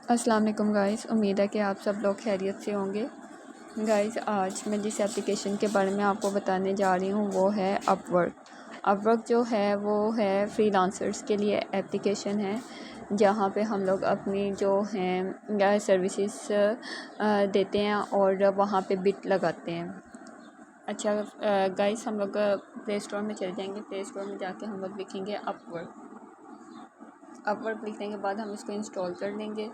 अस्सलाम वालेकुम गाइस, उम्मीद है कि आप सब लोग खैरियत से होंगे। गाइस, आज मैं जिस एप्लीकेशन के बारे में आपको बताने जा रही हूँ वो है अपवर्क। अपवर्क जो है वो है फ्रीलांसर्स के लिए एप्लीकेशन है, जहाँ पे हम लोग अपनी जो हैं सर्विसेज देते हैं और वहाँ पे बिट लगाते हैं। अच्छा गाइस, हम लोग प्ले स्टोर में चले जाएंगे। प्ले स्टोर में जाके हम लोग लिखेंगे अपवर्क। अपवर्क लिखने के बाद हम इसको इंस्टॉल कर लेंगे।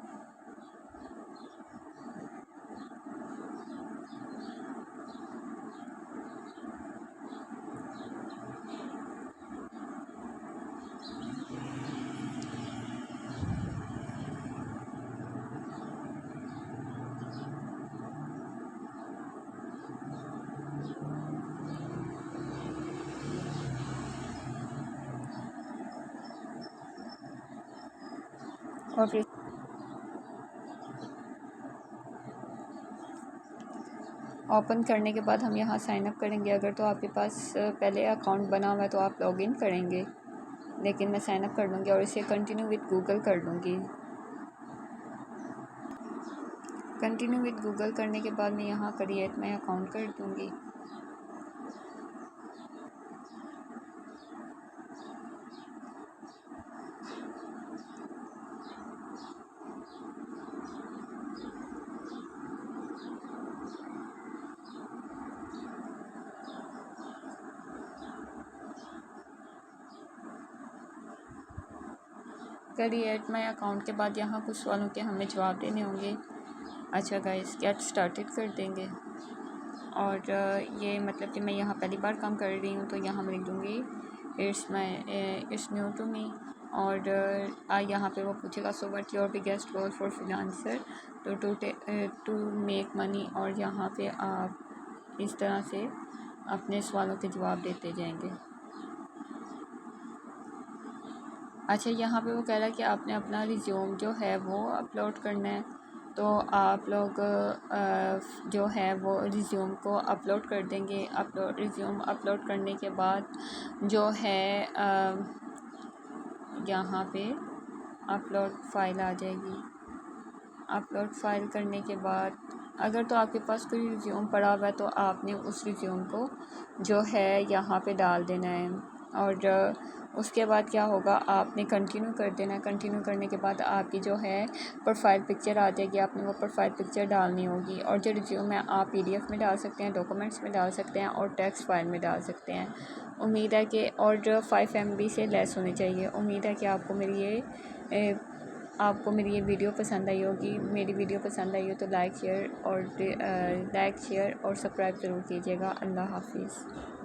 और फिर ओपन करने के बाद हम यहाँ साइन अप करेंगे। अगर तो आपके पास पहले अकाउंट बना हुआ है तो आप लॉगिन करेंगे, लेकिन मैं साइन अप कर लूँगी और इसे कंटिन्यू विद गूगल कर लूँगी। कंटिन्यू विद गूगल करने के बाद मैं यहाँ क्रिएट माई अकाउंट कर दूँगी। क्रिएट माई अकाउंट के बाद यहाँ कुछ सवालों के हमें जवाब देने होंगे। अच्छा गाइस, गेट स्टार्टेड कर देंगे। और ये मतलब कि मैं यहाँ पहली बार काम कर रही हूँ तो यहाँ मैं लिख दूँगी इट्स न्यू टू मी। और यहाँ पे वो पूछेगा so what your biggest goal for freelancer to make money. और यहाँ पे आप इस तरह से अपने सवालों के जवाब देते जाएंगे। अच्छा, यहाँ पे वो कह रहा है कि आपने अपना रिज्यूम जो है वो अपलोड करना है, तो आप लोग जो है वो रिज्यूम को अपलोड कर देंगे। रिज्यूम अपलोड करने के बाद जो है यहाँ पे अपलोड फ़ाइल आ जाएगी। अपलोड फ़ाइल करने के बाद अगर तो आपके पास कोई रिज्यूम पड़ा हुआ है तो आपने उस रिज्यूम को जो है यहाँ पे डाल देना है। और उसके बाद क्या होगा, आपने कंटिन्यू कर देना है। कंटिन्यू करने के बाद आपकी जो है प्रोफाइल पिक्चर आ जाएगी, आपने वो प्रोफाइल पिक्चर डालनी होगी। और जो रिज्यूम है आप PDF में डाल सकते हैं, डॉक्यूमेंट्स में डाल सकते हैं और टेक्स्ट फाइल में डाल सकते हैं। उम्मीद है कि और 5 MB से लेस होनी चाहिए। उम्मीद है कि आपको मेरी ये वीडियो पसंद आई होगी। मेरी वीडियो पसंद आई हो तो लाइक शेयर और सब्सक्राइब ज़रूर कीजिएगा। अल्लाह हाफिज़।